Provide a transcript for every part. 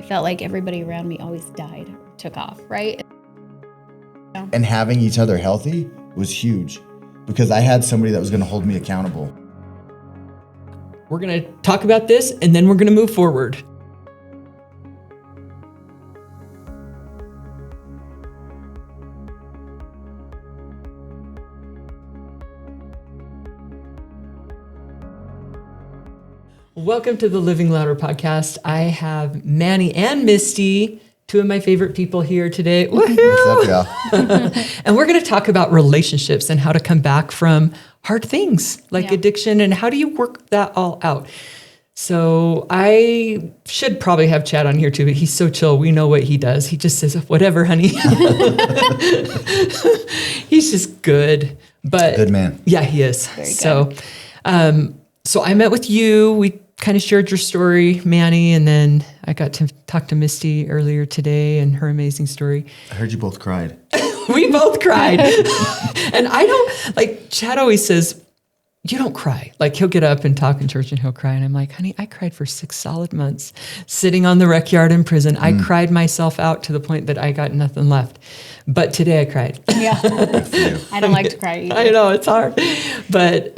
I felt like everybody around me always died or took off, right? And having each other healthy was huge because I had somebody that was going to hold me accountable. We're going to talk about this and then we're going to move forward. Welcome to the Living Louder podcast. I have Manny and Mysti, two of my favorite people here today. What's up, y'all? And we're going to talk about relationships and how to come back from hard things like addiction and how do you work that all out. So I should probably have Chad on here too, but he's so chill. We know what he does. He just says, whatever, honey. He's just good. But Good man. Yeah, he is. Very good. So I met with you. We kind of shared your story, Manny, and then I got to talk to Mysti earlier today and her amazing story. I heard you both cried. We both cried. And I don't, like Chad always says, you don't cry. Like he'll get up and talk in church and he'll cry. And I'm like, honey, I cried for 6 solid months sitting on the rec yard in prison. I cried myself out to the point that I got nothing left. But today I cried. Yeah. I don't like to cry either. I know, it's hard. But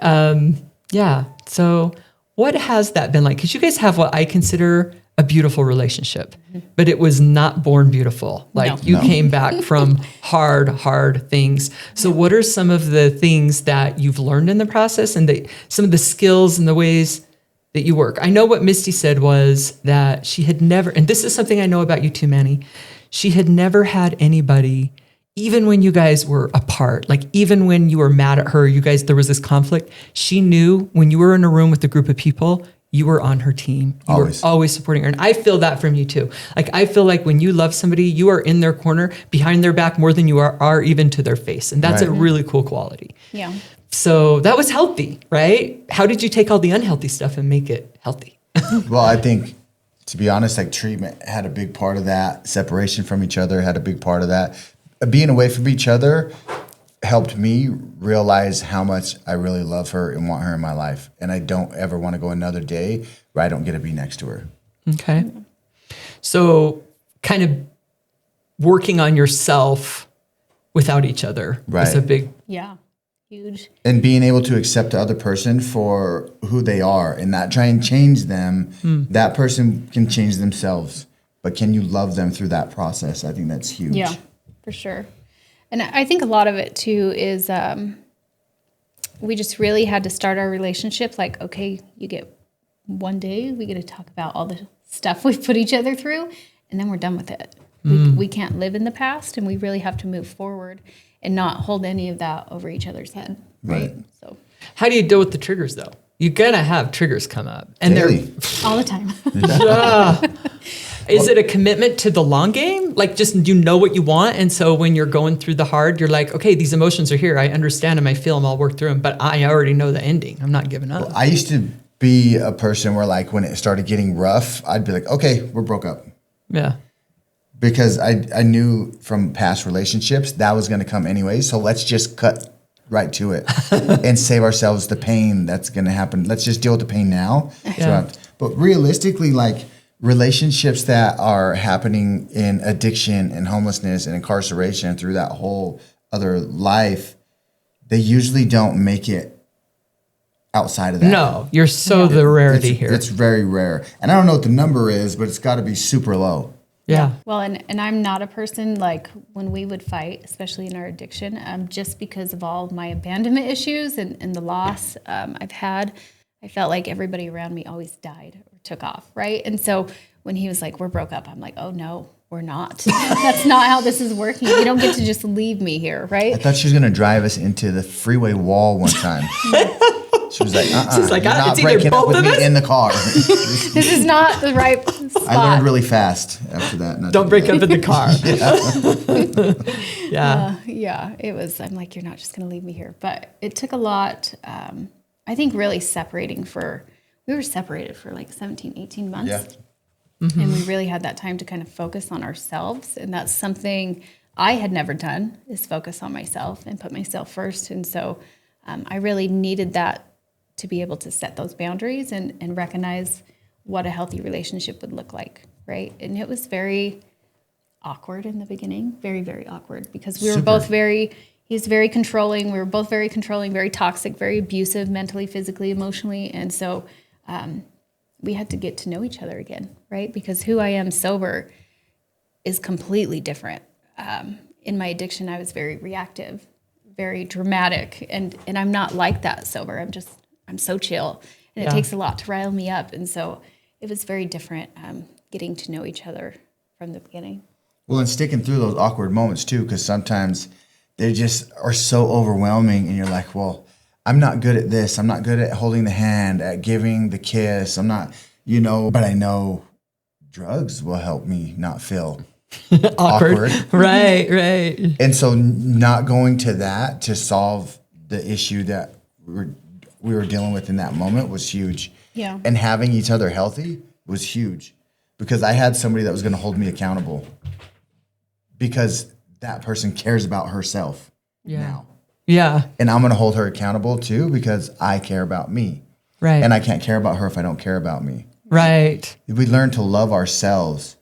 yeah. So what has that been like? Because you guys have what I consider a beautiful relationship, but it was not born beautiful. Like you came back from hard things. So what are some of the things that you've learned in the process and some of the skills and the ways that you work? I know what Mysti said was that she had never, and this is something I know about you too, Manny, she had never had anybody, even when you guys were apart, like even when you were mad at her, you guys, there was this conflict. She knew when you were in a room with a group of people, you were on her team. You were always supporting her. And I feel that from you too. Like, I feel like when you love somebody, you are in their corner, behind their back more than you are even to their face. And that's a really cool quality. Yeah. So that was healthy, right? How did you take all the unhealthy stuff and make it healthy? Well, I think, to be honest, like treatment had a big part of that. Separation from each other had a big part of that. Being away from each other helped me realize how much I really love her and want her in my life. And I don't ever want to go another day where I don't get to be next to her. Okay. So kind of working on yourself without each other is a big... Yeah. Huge. And being able to accept the other person for who they are and not try and change them. That person can change themselves, but can you love them through that process? I think that's huge. Yeah, for sure. And I think a lot of it too is we just really had to start our relationship like, okay, you get one day, we get to talk about all the stuff we've put each other through, and then we're done with it. We can't live in the past, and we really have to move forward and not hold any of that over each other's head. Right. So, how do you deal with the triggers though? You're going to have triggers come up. And Daily. they're all the time. Is it a commitment to the long game? Like just you know what you want. And so when you're going through the hard, you're like, okay, these emotions are here. I understand them. I feel them. I'll work through them. But I already know the ending. I'm not giving up. Well, I used to be a person where like when it started getting rough, I'd be like, okay, we're broke up. Yeah. Because I knew from past relationships that was going to come anyway. So let's just cut right to it and save ourselves the pain that's going to happen. Let's just deal with the pain now. Yeah. But realistically, like relationships that are happening in addiction and homelessness and incarceration through that whole other life, they usually don't make it outside of that. No, you're the rarity here. It's very rare. And I don't know what the number is, but it's got to be super low. Yeah. Well, and I'm not a person like when we would fight, especially in our addiction, just because of all my abandonment issues and the loss I've had, I felt like everybody around me always died or took off, right? And so when he was like, we're broke up, I'm like, oh no, we're not. That's not how this is working. You don't get to just leave me here, right? I thought she was going to drive us into the freeway wall one time. She was like, She's like, you're not it's either breaking up both with of us. me in the car. This is not the right spot. I learned really fast after that. Don't break up in the car. Yeah, it was, I'm like, you're not just going to leave me here. But it took a lot, I think really we were separated for like 17, 18 months. Yeah. Mm-hmm. And we really had that time to kind of focus on ourselves. And that's something I had never done, is focus on myself and put myself first. And so I really needed that to be able to set those boundaries and recognize what a healthy relationship would look like, right? And it was very awkward in the beginning, very, very awkward, because we were both he's very controlling. We were both very controlling, very toxic, very abusive, mentally, physically, emotionally. And so we had to get to know each other again, right? Because who I am sober is completely different. In my addiction, I was very reactive, very dramatic, and I'm not like that sober. I'm so chill, and it takes a lot to rile me up. And so it was very different getting to know each other from the beginning. Well, and sticking through those awkward moments too, because sometimes they just are so overwhelming, and you're like, well, I'm not good at this. I'm not good at holding the hand, at giving the kiss. I'm not, but I know drugs will help me not feel awkward. Right. And so not going to that to solve the issue that we were dealing with in that moment was huge. Yeah. And having each other healthy was huge, because I had somebody that was going to hold me accountable, because that person cares about herself now. Yeah. And I'm going to hold her accountable too, because I care about me. Right. And I can't care about her if I don't care about me. Right. We learn to love ourselves.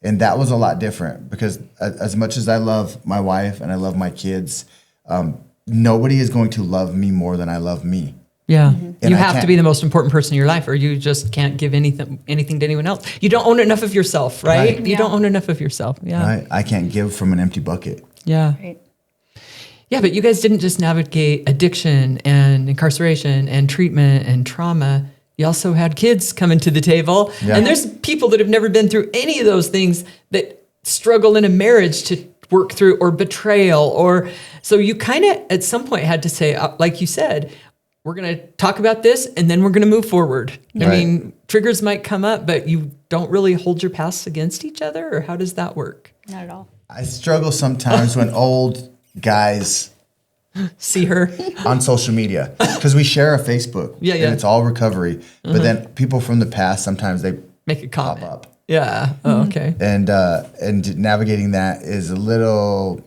And that was a lot different, because as much as I love my wife and I love my kids, nobody is going to love me more than I love me. Yeah. And You have to be the most important person in your life, or you just can't give anything to anyone else. You don't own enough of yourself, right? You don't own enough of yourself. Yeah. Right? I can't give from an empty bucket. Yeah. Right. Yeah, but you guys didn't just navigate addiction and incarceration and treatment and trauma. You also had kids coming to the table. Yeah. And there's people that have never been through any of those things that struggle in a marriage to work through, or betrayal. So you kind of at some point had to say, like you said, we're going to talk about this and then we're going to move forward. Right. I mean, triggers might come up, but you don't really hold your pasts against each other, or how does that work? Not at all. I struggle sometimes when old guys see her on social media, because we share a Facebook. Yeah. And it's all recovery. But then people from the past, sometimes they make a comment. Pop up. Yeah. Oh, okay. And navigating that is a little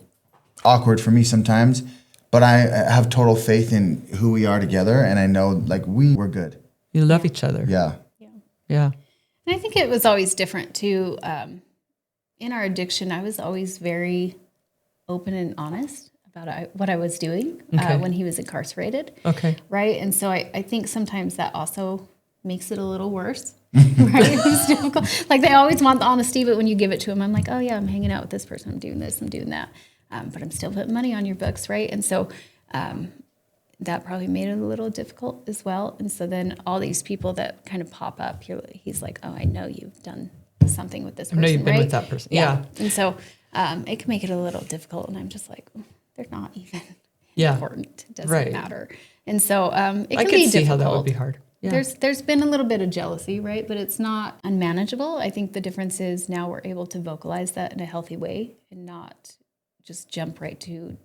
awkward for me sometimes. But I have total faith in who we are together, and I know we're good. You love each other. Yeah. Yeah. And I think it was always different too. In our addiction, I was always very open and honest about what I was doing when he was incarcerated. Okay. Right. And so I think sometimes that also makes it a little worse. Right. It's difficult. They always want the honesty, but when you give it to them, I'm like, oh yeah, I'm hanging out with this person. I'm doing this, I'm doing that. But I'm still putting money on your books. Right. And so that probably made it a little difficult as well. And so then all these people that kind of pop up, he's like, oh, I know you've done something with this person. I know you've been right? with that person. Yeah. And so it can make it a little difficult. And I'm just like, they're not even important. It doesn't matter. And so it can be difficult. I could see how that would be hard. Yeah. There's been a little bit of jealousy, right? But it's not unmanageable. I think the difference is now we're able to vocalize that in a healthy way and not just jump right to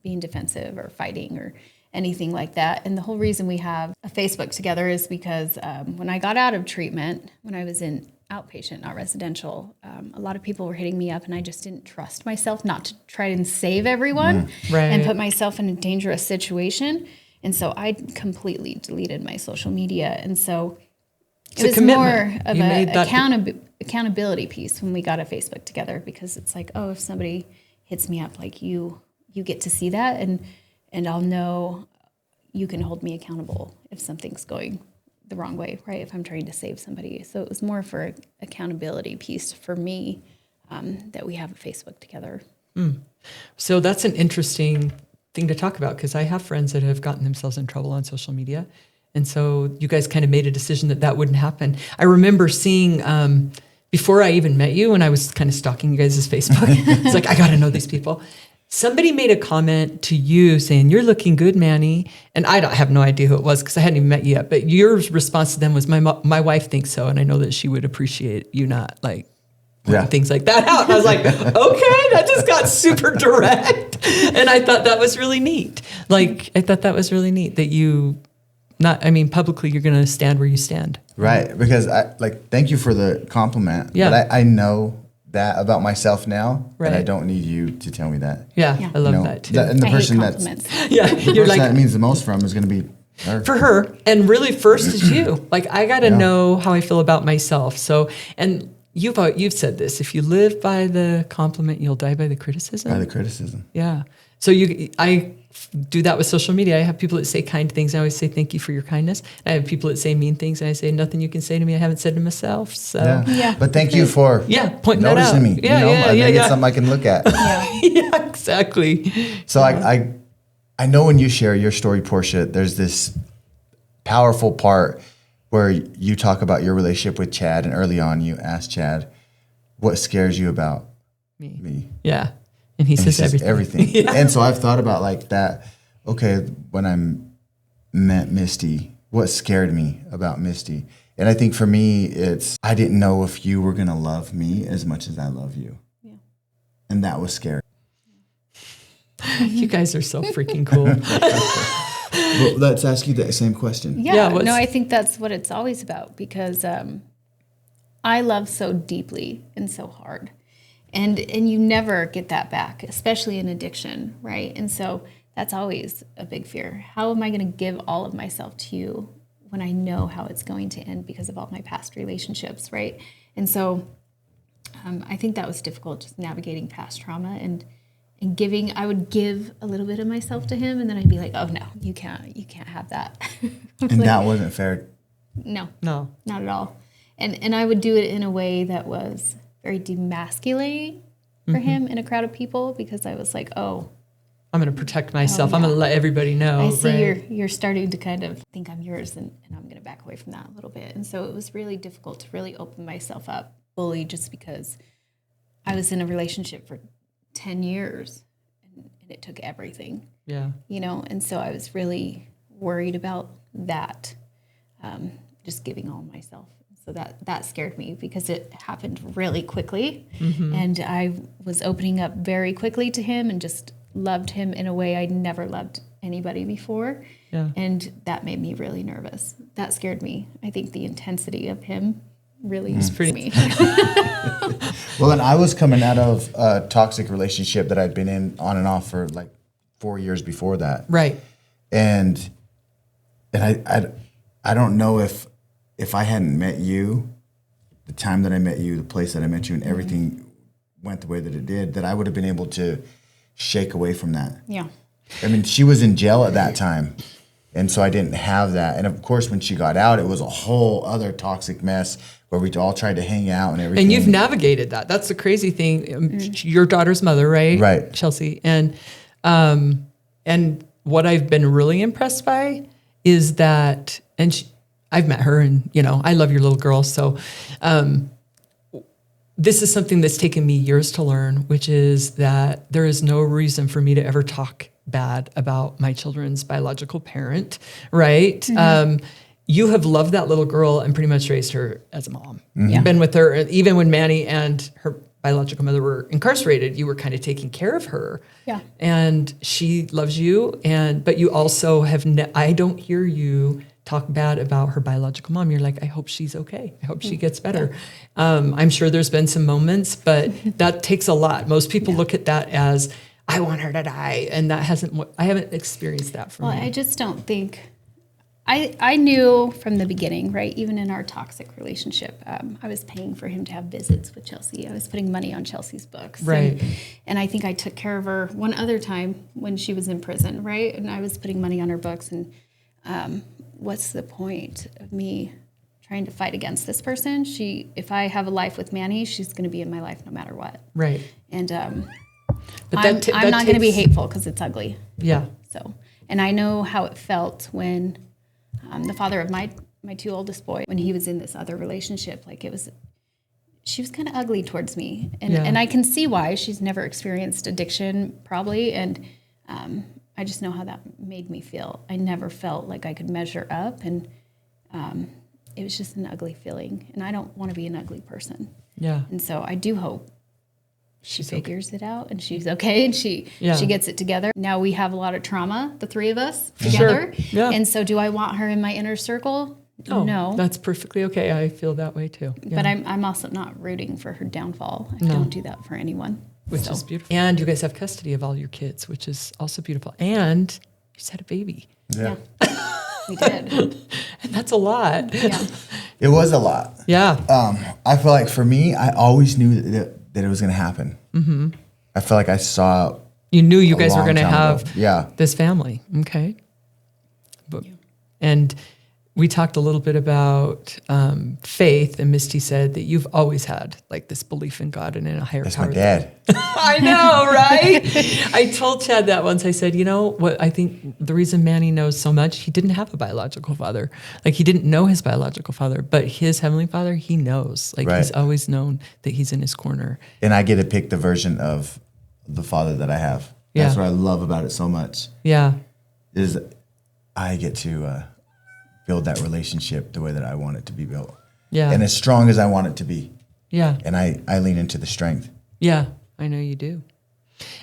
being defensive or fighting or anything like that. And the whole reason we have a Facebook together is because when I got out of treatment, when I was in outpatient, not residential, a lot of people were hitting me up, and I just didn't trust myself not to try and save everyone and put myself in a dangerous situation. And so I completely deleted my social media. And so it was more of an accountability piece when we got a Facebook together, because it's like, oh, if somebody hits me up, you get to see that, and I'll know you can hold me accountable if something's going the wrong way, right? If I'm trying to save somebody. So it was more for an accountability piece for me that we have a Facebook together. So that's an interesting thing to talk about, because I have friends that have gotten themselves in trouble on social media. And so you guys kind of made a decision that wouldn't happen. I remember seeing, before I even met you, when I was kind of stalking you guys' Facebook, it's like, I got to know these people. Somebody made a comment to you saying, "You're looking good, Manny." And I have no idea who it was, because I hadn't even met you yet. But your response to them was, my wife thinks so, and I know that she would appreciate you not things like that out. And I was like, okay, that just got super direct. And I thought that was really neat. That you publicly you're going to stand where you stand. Right. Because thank you for the compliment. Yeah. But I know that about myself now, right. And I don't need you to tell me that. Yeah. I love that too. And the person compliments. the person that it means the most from is going to be For her. And really first is you. Like, I got to know how I feel about myself. So, and you've said this, if you live by the compliment, you'll die by the criticism. By the criticism. Yeah. So I do that with social media. I have people that say kind things. I always say, thank you for your kindness. I have people that say mean things. And I say, nothing you can say to me I haven't said to myself. So Yeah. But thank you for pointing that out. noticing me. Yeah, I think it's something I can look at. Yeah, exactly. So I know when you share your story, Portia, there's this powerful part where you talk about your relationship with Chad, and early on you asked Chad, what scares you about me? Yeah. And he says everything. Yeah. And so I've thought about like that. Okay, when I met Mysti, what scared me about Mysti? And I think for me, I didn't know if you were going to love me as much as I love you. Yeah. And that was scary. You guys are so freaking cool. Well, let's ask you that same question. Yeah, no, I think that's what it's always about, because I love so deeply and so hard. And you never get that back, especially in addiction, right? And so that's always a big fear. How am I going to give all of myself to you when I know how it's going to end because of all my past relationships, right? And so I think that was difficult, just navigating past trauma and giving. I would give a little bit of myself to him, and then I'd be like, oh no, you can't have that. And like, that wasn't fair. No, not at all. And I would do it in a way that was very demasculating for him in a crowd of people, because I was like, oh, I'm going to protect myself. I'm going to let everybody know. I see you're starting to kind of think I'm yours, and I'm going to back away from that a little bit. And so it was really difficult to really open myself up fully, just because I was in a relationship for 10 years and it took everything. Yeah. And so I was really worried about that, just giving all myself. So that scared me, because it happened really quickly. And I was opening up very quickly to him and just loved him in a way I'd never loved anybody before. Yeah. And that made me really nervous. That scared me. I think the intensity of him really scared me. Well, and I was coming out of a toxic relationship that I'd been in on and off for like 4 years before that. Right. And I don't know if I hadn't met you, the time that I met you, the place that I met you, and everything went the way that it did, that I would have been able to shake away from that. Yeah. I mean, she was in jail at that time, and so I didn't have that. And of course, when she got out, it was a whole other toxic mess where we all tried to hang out and everything. And you've navigated that. That's the crazy thing. Your daughter's mother, right? Right. Chelsea. And what I've been really impressed by is that, I've met her, and I love your little girl. So this is something that's taken me years to learn, which is that there is no reason for me to ever talk bad about my children's biological parent, right? Mm-hmm. You have loved that little girl and pretty much raised her as a mom. Mm-hmm. You've been with her, even when Manny and her biological mother were incarcerated, you were kind of taking care of her. Yeah. And she loves you, but you also have, I don't hear you talk bad about her biological mom. You're like, I hope she's okay. I hope she gets better. Yeah. I'm sure there's been some moments, but that takes a lot. Most people look at that as, I want her to die. And I haven't experienced that from me. I just don't think, I knew from the beginning, right? Even in our toxic relationship, I was paying for him to have visits with Chelsea. I was putting money on Chelsea's books. Right. And I think I took care of her one other time when she was in prison, right? And I was putting money on her books, and what's the point of me trying to fight against this person? If I have a life with Manny, she's going to be in my life no matter what. Right. And I'm not going to be hateful because it's ugly. Yeah. So, and I know how it felt when the father of my two oldest boys, when he was in this other relationship, she was kind of ugly towards me, and I can see why. She's never experienced addiction, probably, and I just know how that made me feel. I never felt like I could measure up, and it was just an ugly feeling. And I don't want to be an ugly person. Yeah. And so I do hope she figures it out, and she's okay, and she gets it together. Now we have a lot of trauma, the three of us together. Sure. Yeah. And so do I want her in my inner circle? Oh, no. That's perfectly okay. I feel that way too. Yeah. But I'm also not rooting for her downfall. I don't do that for anyone. Which is beautiful. And you guys have custody of all your kids, which is also beautiful. And you just had a baby. Yeah. We did. And that's a lot. Yeah. It was a lot. Yeah. I feel like for me, I always knew that it was going to happen. Mm-hmm. I feel like I saw. You knew you guys were long going to time have ago. this family. Okay. But, and we talked a little bit about faith, and Mysti said that you've always had like this belief in God and in a higher That's power. my dad. I know, right? I told Chad that once. I said, you know what? I think the reason Manny knows so much, he didn't have a biological father. Like he didn't know his biological father, but his heavenly father, he knows. Like Right. he's always known that he's in his corner. And I get to pick the version of the father that I have. That's Yeah. what I love about it so much. Yeah. Is I get to build that relationship the way that I want it to be built. Yeah. And as strong as I want it to be. Yeah. And I lean into the strength. Yeah. I know you do.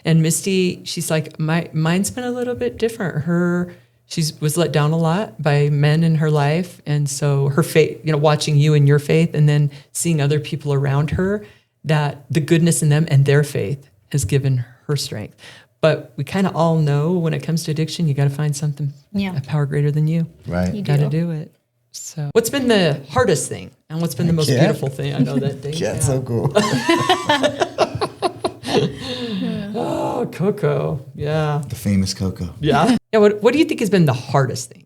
And Mysti, she's like, mine's been a little bit different. She was let down a lot by men in her life. And so her faith, watching you and your faith and then seeing other people around her, that the goodness in them and their faith has given her strength. But we kind of all know when it comes to addiction, you got to find something, a power greater than you. Right. You Got to do it. So what's been the hardest thing? And what's been the most beautiful thing? I know that thing. Yeah, so cool. Oh, Coco. Yeah. The famous Coco. Yeah. Yeah. What do you think has been the hardest thing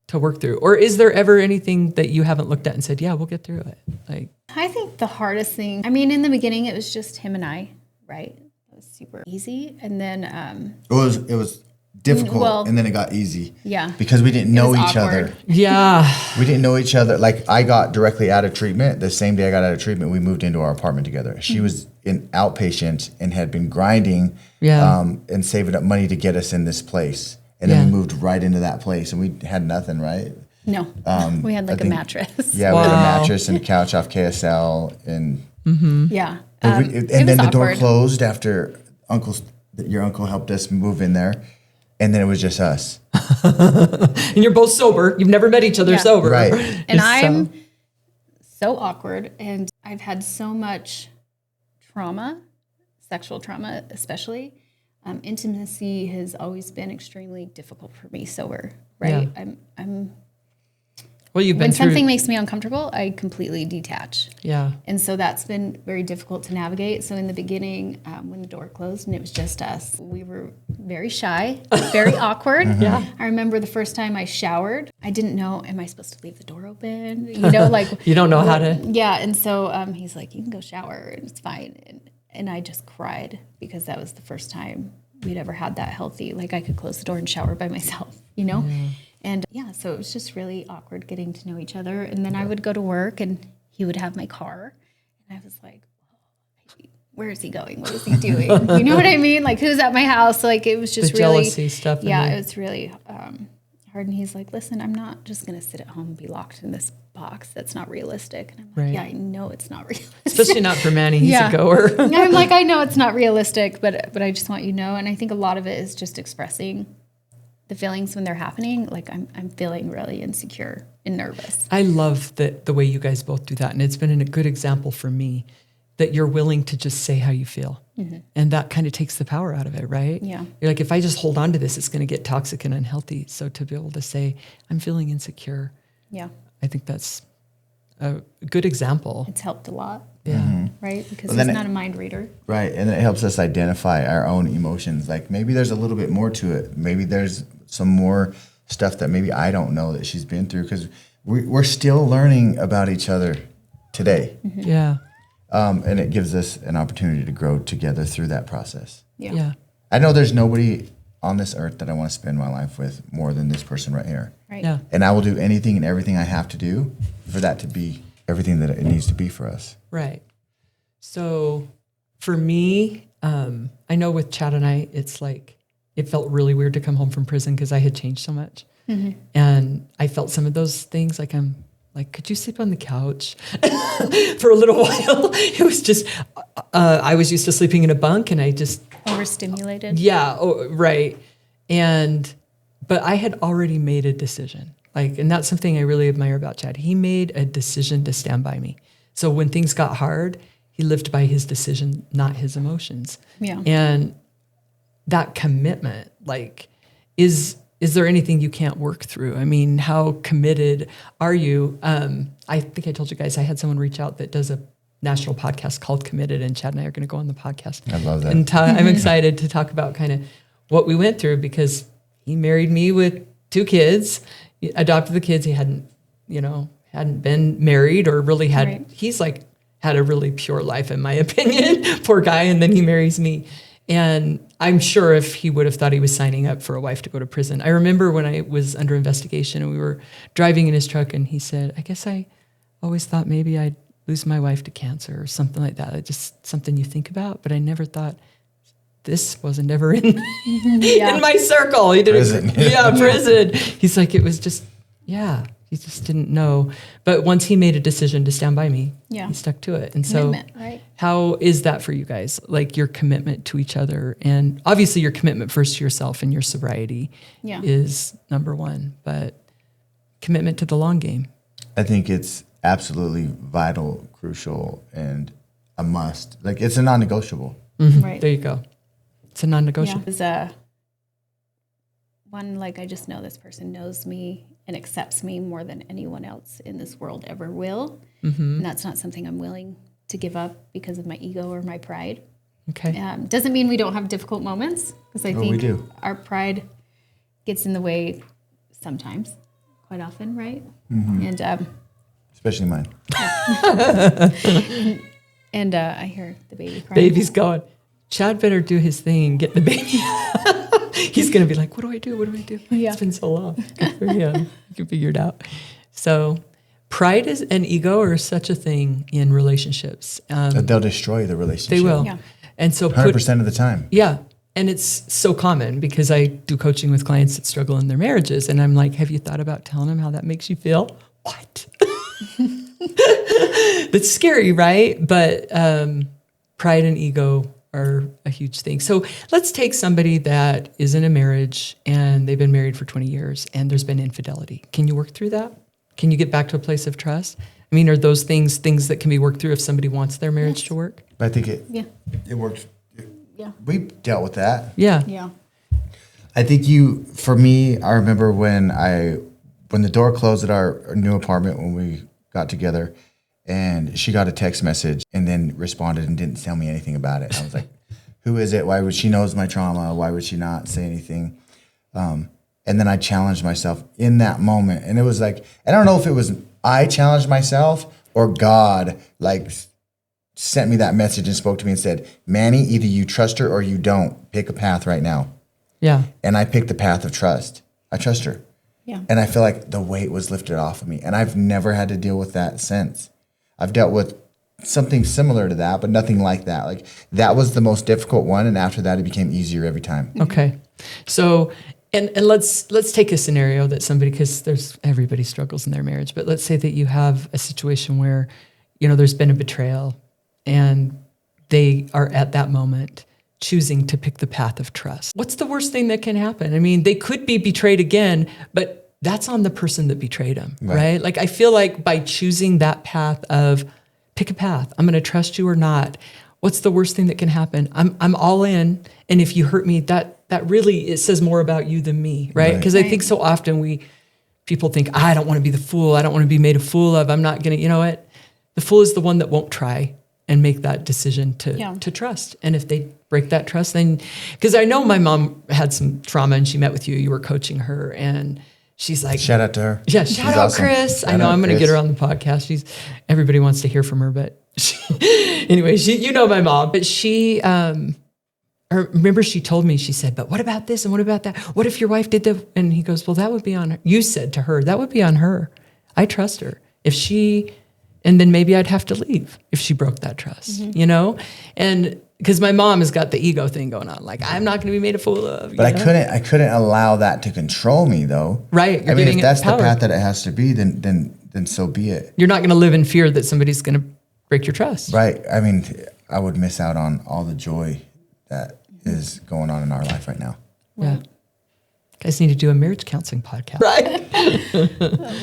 to work through? Or is there ever anything that you haven't looked at and said, yeah, we'll get through it? Like, I think the hardest thing, in the beginning, it was just him and I, right? It was super easy. And then, It was difficult, Well, and then it got easy. yeah. Because we didn't know was each awkward. other. yeah. We didn't know each other. Like I got directly out of treatment. The same day I got out of treatment, we moved into our apartment together. She was in outpatient and had been grinding and saving up money to get us in this place. And then we moved right into that place, and we had nothing, right? No, we had like a mattress. Yeah, we had a mattress and a couch off KSL, and Yeah. and then the door closed after your uncle helped us move in there, and then it was just us. And you're both sober. You've never met each other sober. Right. And I'm so awkward, and I've had so much trauma, sexual trauma especially. Intimacy has always been extremely difficult for me sober, right? Yeah. I'm Well, you've been when through. something makes me uncomfortable, I completely detach. Yeah. And so that's been very difficult to navigate. So in the beginning, when the door closed and it was just us, we were very shy, very awkward. Yeah. I remember the first time I showered, I didn't know, am I supposed to leave the door open? Like You don't know how to. Yeah. And so he's like, you can go shower and it's fine. And I just cried because that was the first time we'd ever had that healthy. Like I could close the door and shower by myself, And so it was just really awkward getting to know each other. And then I would go to work and he would have my car. And I was like, where is he going? What is he doing? You know what I mean? Like who's at my house? Like it was just The really jealousy stuff. Yeah, it was really hard. And he's like, listen, I'm not just going to sit at home and be locked in this box. That's not realistic. And I'm like, Right. yeah, I know it's not realistic. Especially not for Manny. He's Yeah. a goer. I'm like, I know it's not realistic, but I just want you to know. And I think a lot of it is just expressing the feelings when they're happening. Like I'm feeling really insecure and nervous. I love the way you guys both do that. And it's been a good example for me that you're willing to just say how you feel. Mm-hmm. And that kind of takes the power out of it, right? Yeah. You're like, if I just hold on to this, it's going to get toxic and unhealthy. So to be able to say, I'm feeling insecure. Yeah. I think that's a good example. It's helped a lot. Yeah. Right? Because Well, he's not a mind reader. Right, and it helps us identify our own emotions. Like maybe there's a little bit more to it. Maybe there's some more stuff that maybe I don't know that she's been through, because we're still learning about each other today. Mm-hmm. Yeah. And it gives us an opportunity to grow together through that process. Yeah. Yeah. I know there's nobody on this earth that I want to spend my life with more than this person right here. Right. Yeah. And I will do anything and everything I have to do for that to be everything that it needs to be for us. Right. So for me, I know with Chad and I, it's like, it felt really weird to come home from prison because I had changed so much. Mm-hmm. And I felt some of those things like I'm like, could you sleep on the couch for a little while? It was just, I was used to sleeping in a bunk and I just. Overstimulated. Yeah. Oh, right. But I had already made a decision. And that's something I really admire about Chad. He made a decision to stand by me. So when things got hard, he lived by his decision, not his emotions. Yeah. And that commitment, is is there anything you can't work through? I mean, how committed are you? I think I told you guys I had someone reach out that does a national podcast called Committed, and Chad and I are going to go on the podcast. I love that. And I'm excited to talk about kind of what we went through, because he married me with 2 kids, he adopted the kids. He hadn't been married or really had, Right. He's like had a really pure life in my opinion, poor guy. And then he marries me. And I'm sure if he would have thought he was signing up for a wife to go to prison. I remember when I was under investigation and we were driving in his truck and he said, I guess I always thought maybe I'd lose my wife to cancer or something like that. It's just something you think about, but I never thought this was never in my circle. He didn't, Prison. Prison. He's like, it was just, he just didn't know. But once he made a decision to stand by me, he stuck to it. And Commitment, so right? how is that for you guys? Like your commitment to each other, and obviously your commitment first to yourself and your sobriety is number one, but commitment to the long game. I think it's absolutely vital, crucial, and a must. Like, it's a non-negotiable. Mm-hmm. Right. There you go. It's a non-negotiable. It's one, like, I just know this person knows me and accepts me more than anyone else in this world ever will. Mm-hmm. And that's not something I'm willing to give up because of my ego or my pride. Okay. Doesn't mean we don't have difficult moments, because I Oh, we think do. our pride gets in the way sometimes, quite often, right? Mm-hmm. And Especially mine. and I hear the baby crying. Baby's going, Chad better do his thing, get the baby. He's going to be like, what do I do? What do I do? Yeah. It's been so long. Good for him. You can figure it out. So pride and ego are such a thing in relationships. They'll destroy the relationship. They will. Yeah. And so 100% of the time. Yeah. And it's so common because I do coaching with clients that struggle in their marriages. And I'm like, have you thought about telling them how that makes you feel? What? That's scary, right? But pride and ego are a huge thing. So let's take somebody that is in a marriage and they've been married for 20 years and there's been infidelity. Can you work through that? Can you get back to a place of trust? I mean, are those things that can be worked through if somebody wants their marriage to work? But I think it works. Yeah. We dealt with that. Yeah. Yeah. I think for me, I remember when the door closed at our new apartment when we got together, and she got a text message and then responded and didn't tell me anything about it. I was like, who is it? Why would she knows my trauma? Why would she not say anything? And then I challenged myself in that moment. And it was like, I don't know if it was I challenged myself or God like sent me that message and spoke to me and said, Manny, either you trust her or you don't. Pick a path right now. Yeah. And I picked the path of trust. I trust her. Yeah. And I feel like the weight was lifted off of me. And I've never had to deal with that since. I've dealt with something similar to that, but nothing like that. Like, that was the most difficult one. And after that, it became easier every time. Okay. So, and let's take a scenario that somebody, because everybody struggles in their marriage, but let's say that you have a situation where, there's been a betrayal and they are at that moment choosing to pick the path of trust. What's the worst thing that can happen? I mean, they could be betrayed again, but that's on the person that betrayed them, right? Like, I feel like by choosing that path of pick a path, I'm going to trust you or not. What's the worst thing that can happen? I'm all in. And if you hurt me, that really, it says more about you than me, right? Because I think so often people think, I don't want to be the fool. I don't want to be made a fool of. I'm not going to, you know what? The fool is the one that won't try and make that decision to trust. And if they break that trust, then, because I know my mom had some trauma and she met with you, you were coaching her, and she's like, shout out to her. Yeah, shout out awesome. Chris. I know I'm going to get her on the podcast. Everybody wants to hear from her, but anyway, my mom, but she, remember she told me, she said, but what about this? And what about that? What if your wife did that? And he goes, well, that would be on her. You said to her, that would be on her. I trust her. And then maybe I'd have to leave if she broke that trust, And because my mom has got the ego thing going on, like, I'm not going to be made a fool of. But I couldn't allow that to control me, though. Right. I mean, if that's the path that it has to be, then so be it. You're not going to live in fear that somebody's going to break your trust. Right. I mean, I would miss out on all the joy that is going on in our life right now. Yeah. You guys need to do a marriage counseling podcast. Right.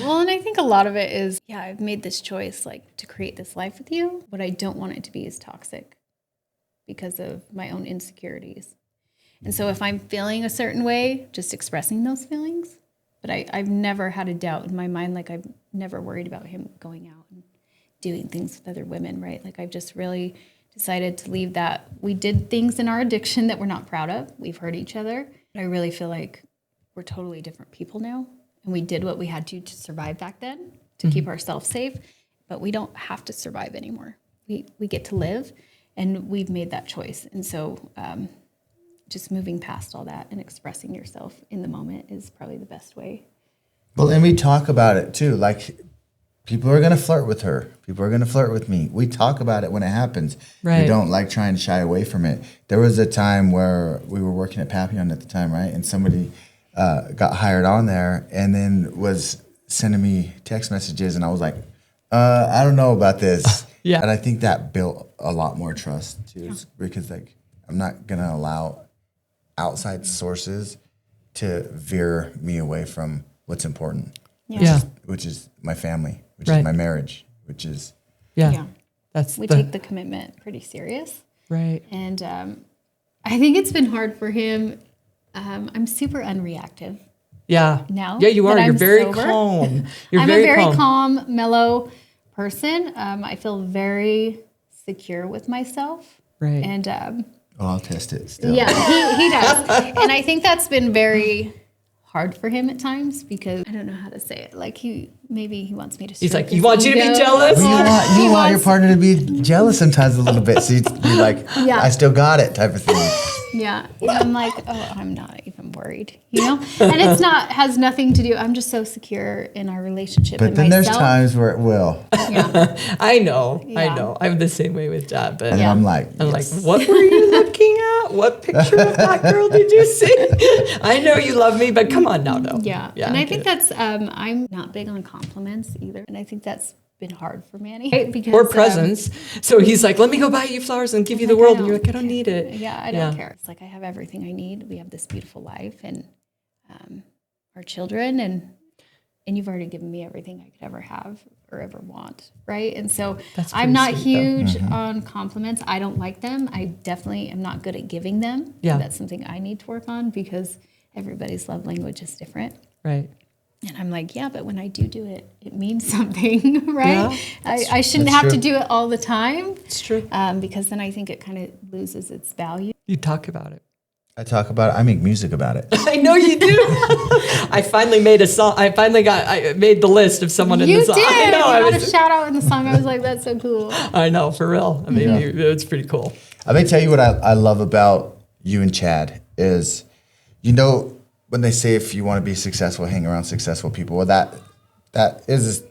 Well, and I think a lot of it is, I've made this choice, like, to create this life with you. What I don't want it to be is toxic because of my own insecurities. And so if I'm feeling a certain way, just expressing those feelings. But I've never had a doubt in my mind. Like, I've never worried about him going out and doing things with other women, right? Like, I've just really decided to leave that. We did things in our addiction that we're not proud of. We've hurt each other. I really feel like we're totally different people now. And we did what we had to survive back then, to keep ourselves safe. But we don't have to survive anymore. We get to live, and we've made that choice. And so just moving past all that and expressing yourself in the moment is probably the best way. Well, and we talk about it too. Like, people are going to flirt with her. People are going to flirt with me. We talk about it when it happens. Right. We don't like try and shy away from it. There was a time where we were working at Papillon at the time, right? And somebody got hired on there and then was sending me text messages. And I was like, I don't know about this. Yeah. And I think that built a lot more trust too, because like, I'm not going to allow outside sources to veer me away from what's important. Yeah. Which is my family, which Right. is my marriage, which is Yeah. That's We take the commitment pretty serious. right. And I think it's been hard for him. I'm super unreactive Yeah. now. Yeah, you are. that You're I'm very sober. calm. You're I'm very a very calm. calm, mellow person. I feel very secure with myself. Right. And I'll test it still. yeah, he does. And I think that's been very hard for him at times because I don't know how to say it. Like, maybe he wants me to. He's like, stroke he his wants you to be ego. jealous? Well, you want your wants- partner to be jealous sometimes a little bit. So you'd be like, Yeah. I still got it type of thing. Yeah. And I'm like, oh, I'm not even worried, And it's has nothing to do. I'm just so secure in our relationship. But and then there's myself. times where it will. Yeah. I know. Yeah. I'm the same way with Dad, but And Yeah. I'm like, I'm yes. like, what were you looking at? What picture of that girl did you see? I know you love me, but come on now, no. Yeah. And I think that's, I'm not big on compliments either. And I think that's been hard for Manny. Right? Because, or presents. So he's like, let me go buy you flowers and give you the like, world. I And you're don't like, I don't need it. Yeah, I don't care. It's like I have everything I need. We have this beautiful life and our children, and you've already given me everything I could ever have or ever want, right? And so That's I'm pretty not sweet, though. huge on compliments. I don't like them. I definitely am not good at giving them. Yeah. That's something I need to work on because everybody's love language is different. Right. And I'm like, yeah, but when I do it, it means something, right? Yeah, I shouldn't that's have to true. do it all the time. It's true. Because then I think it kind of loses its value. You talk about it. I talk about it. I make music about it. I know you do. I finally made a song. I made the list of someone in You the song. did. I know. You got a shout out in the song. I was like, that's so cool. I know, for real. I mean, it's pretty cool. I may tell you what I love about you and Chad is, when they say if you want to be successful, hang around successful people. Well, that is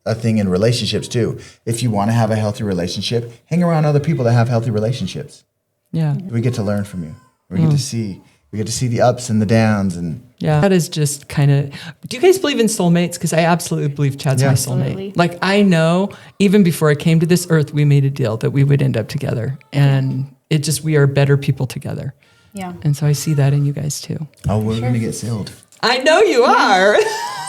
a thing in relationships too. If you want to have a healthy relationship, hang around other people that have healthy relationships. Yeah. We get to learn from you. We get to see the ups and the downs, and Yeah. That is just kind of, do you guys believe in soulmates? Because I absolutely believe Chad's my Absolutely. soulmate. Like, I know even before I came to this earth, we made a deal that we would end up together. And we are better people together. Yeah. And so I see that in you guys too. oh, we're gonna get sealed. I know you are.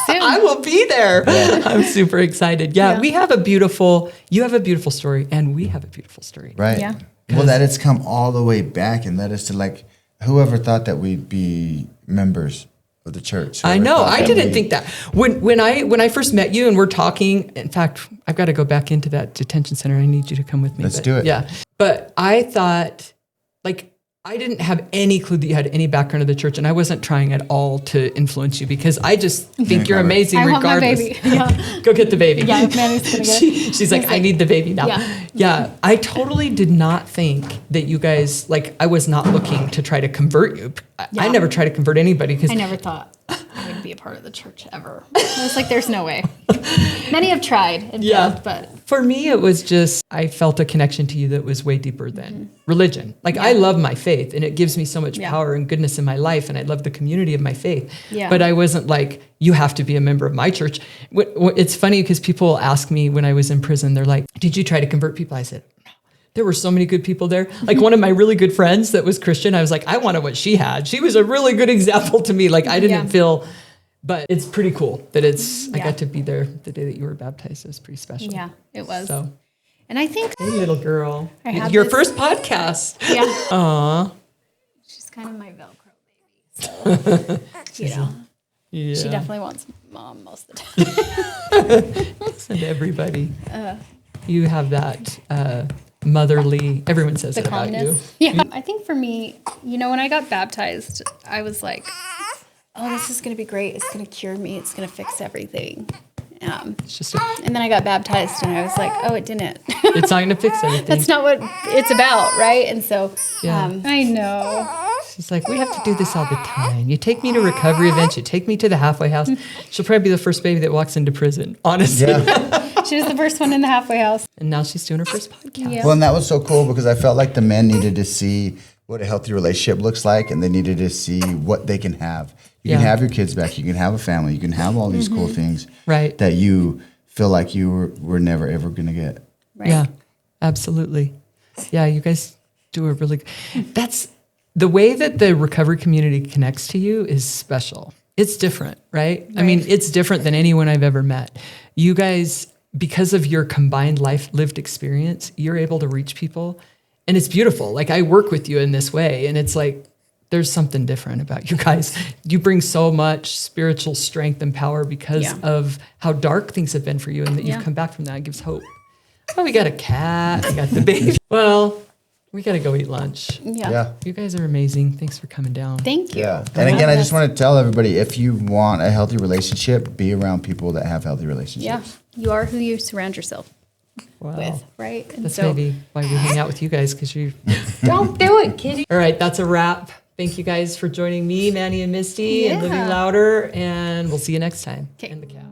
Soon. I will be there. I'm super excited. Yeah, Yeah. you have a beautiful story, and we have a beautiful story. Right. Yeah. Well, that it's come all the way back and led us to like, whoever thought that we'd be members of the church? I Whoever know. thought I that didn't we- think that. When I first met you and we're talking, in fact, I've got to go back into that detention center. I need you to come with me. Let's do it. Yeah. But I thought, like, I didn't have any clue that you had any background of the church, and I wasn't trying at all to influence you because I just think you're amazing I want my regardless. baby. Yeah. Go get the baby. Yeah, Manny's gonna get it. She's like, I need the baby now. Yeah. Yeah. I totally did not think that you guys, like, I was not looking to try to convert you. I Yeah. never try to convert anybody because I never thought I would be a part of the church ever. I was like, there's no way. Many have tried and failed, but for me, it was just, I felt a connection to you that was way deeper than religion. Like, I love my faith and it gives me so much Yeah. power and goodness in my life. And I love the community of my faith. Yeah. But I wasn't like, you have to be a member of my church. It's funny because people ask me when I was in prison, they're like, did you try to convert people? I said, no. There were so many good people there. Like one of my really good friends that was Christian, I was like, I wanted what she had. She was a really good example to me. Like, I didn't Yeah. feel, but it's pretty cool that I Yeah. got to be there the day that you were baptized. It was pretty special. yeah, it was. So, And I think hey, little girl. I have Your this- first podcast. Yeah. Aw. She's kind of my Velcro baby. So, you know, Yeah. she definitely wants mom most of the time. Listen to everybody. You have that motherly, everyone says The that about you. calmness. Yeah. I think for me, you know, when I got baptized, I was like, oh, this is going to be great. It's going to cure me. It's going to fix everything. It's just, And then I got baptized and I was like, oh, it didn't. it's not going to fix everything. That's not what it's about, right? And so Yeah. I know. She's like, we have to do this all the time. You take me to recovery events. You take me to the halfway house. She'll probably be the first baby that walks into prison, honestly. Yeah. She was the first one in the halfway house. And now she's doing her first podcast. Yeah. Well, and that was so cool because I felt like the men needed to see what a healthy relationship looks like, and they needed to see what they can have. You can have your kids back. You can have a family. You can have all these cool things that you feel like you were never, ever going to get. Right. Yeah, absolutely. Yeah, you guys do a really that's the way that the recovery community connects to you is special. It's different, right? I mean, it's different than anyone I've ever met. You guys, because of your combined life lived experience, you're able to reach people, and it's beautiful. Like, I work with you in this way, and it's like there's something different about you guys. You bring so much spiritual strength and power because of how dark things have been for you, and that you've come back from that. It gives hope. Oh, we got a cat. We got the baby. Well, we got to go eat lunch. Yeah. You guys are amazing. Thanks for coming down. Thank you. Yeah. And again, I just want to tell everybody, if you want a healthy relationship, be around people that have healthy relationships. Yeah. You are who you surround yourself with, right? And That's maybe why we hang out with you guys, because you don't do it, kitty. All right, that's a wrap. Thank you guys for joining me, Manny and Misty, and Living Louder, and we'll see you next time. Okay. And the cat.